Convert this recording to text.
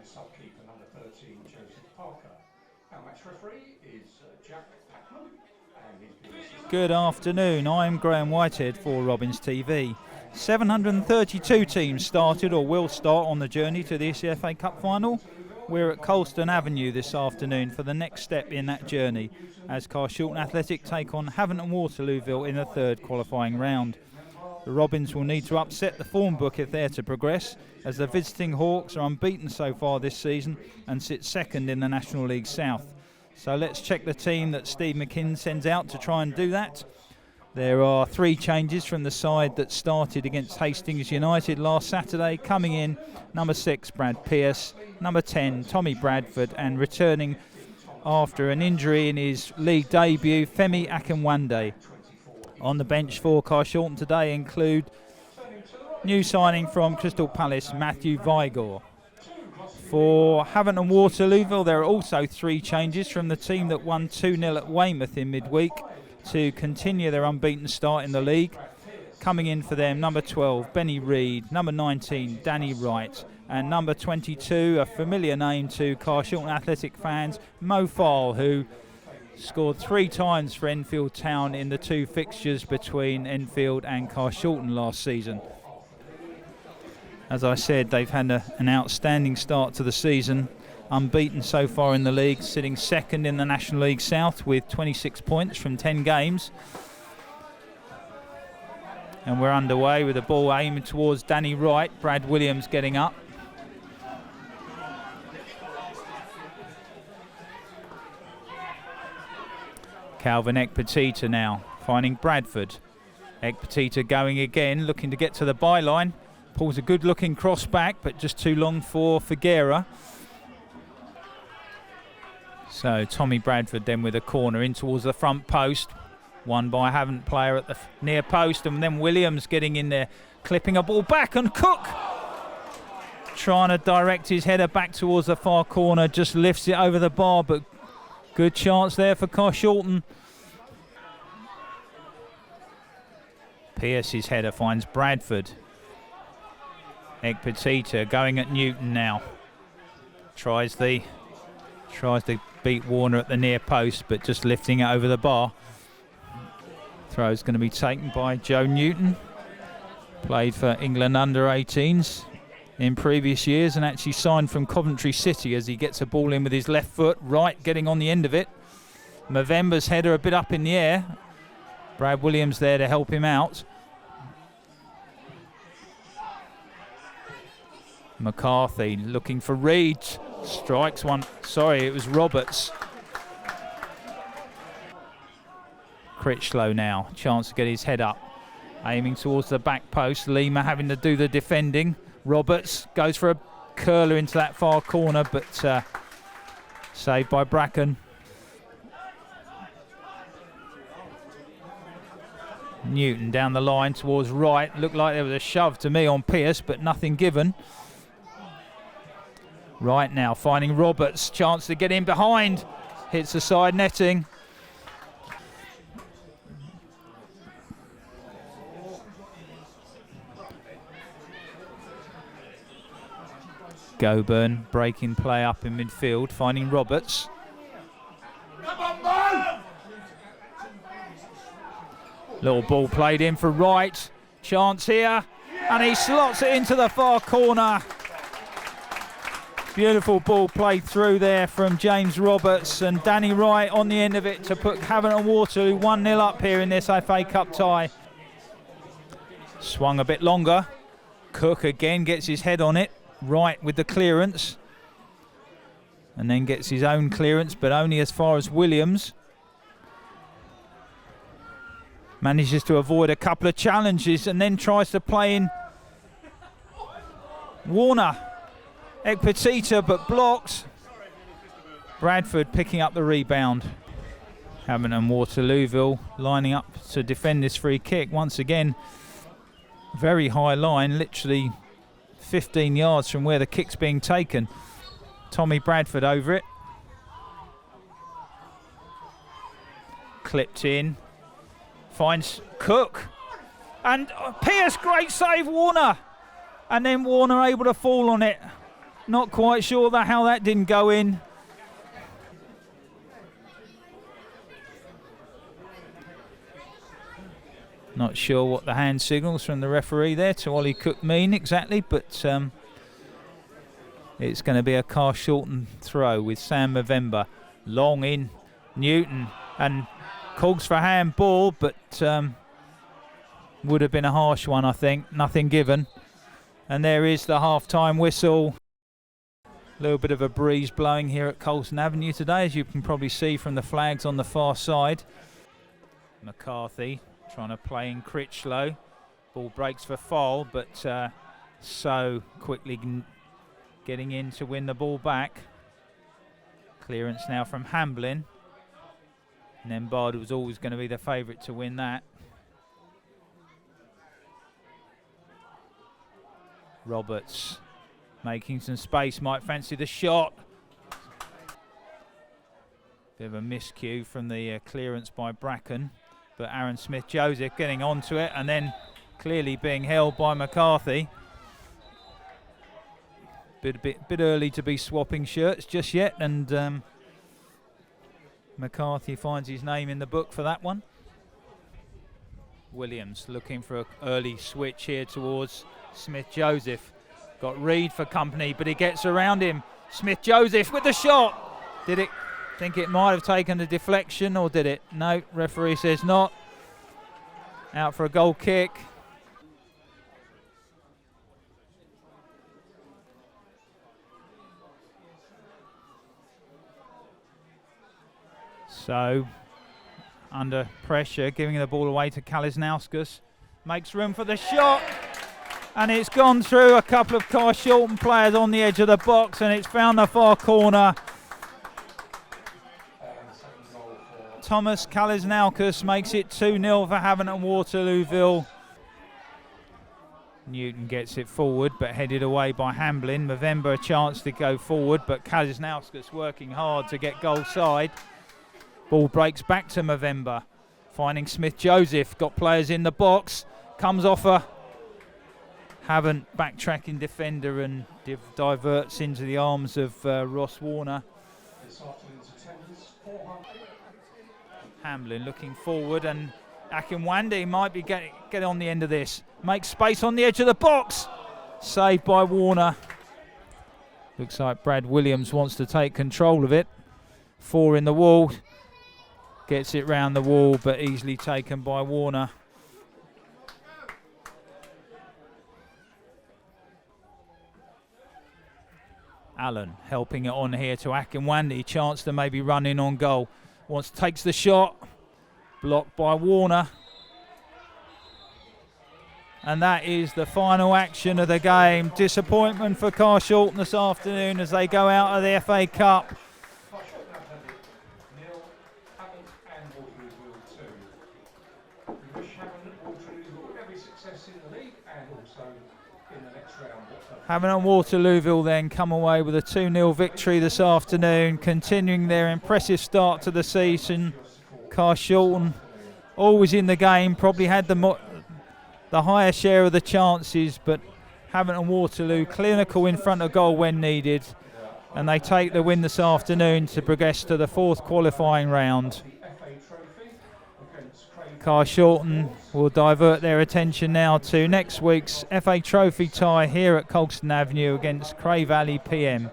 Subkeeper number 13, Joseph Parker. Our match referee is Jack Packman. Good afternoon, I'm Graham Whitehead for Robins TV. 732 teams started or will start on the journey to the ECFA Cup final. We're at Carshalton Avenue this afternoon for the next step in that journey as Carshalton Athletic take on Havant and Waterlooville in the third qualifying round. The Robins will need to upset the form book if they're to progress, as the visiting Hawks are unbeaten so far this season and sit second in the National League South. So let's check the team that Steve McKinn sends out to try and do that. There are 3 changes from the side that started against Hastings United last Saturday. Coming in, number 6, Brad Pearce, number 10, Tommy Bradford, and returning after an injury in his league debut, Femi Akinwande. On the bench for Carshalton today include new signing from Crystal Palace, Matthew Vigor. For Havant and Waterlooville, there are also 3 changes from the team that won 2-0 at Weymouth in midweek to continue their unbeaten start in the league. Coming in for them, number 12, Benny Reid, number 19, Danny Wright, and number 22, a familiar name to Carshalton Athletic fans, Mo File, who scored 3 times for Enfield Town in the 2 fixtures between Enfield and Carshalton last season. As I said, they've had an outstanding start to the season, unbeaten so far in the league, sitting second in the National League South with 26 points from 10 games. And we're underway with the ball aiming towards Danny Wright, Brad Williams getting up. Calvin Ekpetita now, finding Bradford. Ekpetita going again, looking to get to the byline. Pulls a good looking cross back, but just too long for Figuera. So Tommy Bradford then with a corner in towards the front post. Won by a Havant player at the near post, and then Williams getting in there, clipping a ball back, and Cook trying to direct his header back towards the far corner, just lifts it over the bar, but good chance there for Carshalton. Pearce's header finds Bradford. Ekpetita going at Newton now. Tries to beat Warner at the near post, but just lifting it over the bar. Throw's going to be taken by Joe Newton. Played for England under-18s in previous years and actually signed from Coventry City as he gets a ball in with his left foot, right getting on the end of it. Movember's header a bit up in the air. Brad Williams there to help him out. McCarthy looking for Reid, strikes one, sorry it was Roberts. Critchlow now, chance to get his head up, aiming towards the back post, Lima having to do the defending. Roberts goes for a curler into that far corner, but saved by Bracken. Newton down the line towards right, looked like there was a shove to me on Pearce, but nothing given. Right now finding Roberts, chance to get in behind, hits the side netting. Goburn breaking play up in midfield, finding Roberts. Little ball played in for Wright, chance here, and he slots it into the far corner. Beautiful ball played through there from James Roberts, and Danny Wright on the end of it to put Havant and Waterloo 1-0 up here in this FA Cup tie. Swung a bit longer. Cook again gets his head on it. Wright with the clearance. And then gets his own clearance, but only as far as Williams. Manages to avoid a couple of challenges and then tries to play in Warner. Ekpetita, but blocked. Bradford picking up the rebound. Havant and Waterlooville lining up to defend this free kick. Once again, very high line, literally 15 yards from where the kick's being taken. Tommy Bradford over it. Clipped in. Finds Cook. And Pearce, great save, Warner. And then Warner able to fall on it. Not quite sure how that didn't go in. Not sure what the hand signals from the referee there to Ollie Cook mean exactly, but it's going to be a Carshalton throw with Sam Movember. Long in, Newton, and calls for handball, but would have been a harsh one, I think. Nothing given. And there is the half-time whistle. A little bit of a breeze blowing here at Carshalton Avenue today, as you can probably see from the flags on the far side. McCarthy trying to play in Critchlow. Ball breaks for foul, but so quickly getting in to win the ball back. Clearance now from Hamblin. Nembard was always going to be the favourite to win that. Roberts making some space, might fancy the shot. Bit of a miscue from the clearance by Bracken, but Aaron Smith-Joseph getting onto it and then clearly being held by McCarthy. Bit early to be swapping shirts just yet, and McCarthy finds his name in the book for that one. Williams looking for an early switch here towards Smith-Joseph. Got Reed for company, but he gets around him. Smith-Joseph with the shot. Did it? Think it might have taken a deflection, or did it? No, referee says not. Out for a goal kick. So, under pressure, giving the ball away to Kalisnauskas. Makes room for the shot. And it's gone through a couple of Carshalton players on the edge of the box, and it's found the far corner. Thomas Kalisnauskas makes it 2-0 for Havant and Waterlooville. Newton gets it forward, but headed away by Hamblin. Movember a chance to go forward, but Kalisnauskas working hard to get goal side. Ball breaks back to Movember, finding Smith-Joseph. Got players in the box. Comes off a Havant backtracking defender and diverts into the arms of Ross Warner. Hamblin looking forward, and Akinwande might be get on the end of this. Makes space on the edge of the box. Saved by Warner. Looks like Brad Williams wants to take control of it. 4 in the wall. Gets it round the wall, but easily taken by Warner. Allen helping it on here to Akinwande. Chance to maybe run in on goal. Takes the shot. Blocked by Warner. And that is the final action of the game. Disappointment for Carshalton this afternoon as they go out of the FA Cup. Havant and Waterlooville then come away with a 2-0 victory this afternoon, continuing their impressive start to the season. Carshalton always in the game, probably had the higher share of the chances, but Havant and Waterloo clinical in front of goal when needed, and they take the win this afternoon to progress to the 4th qualifying round. Carshalton will divert their attention now to next week's FA Trophy tie here at Carshalton Avenue against Cray Valley PM.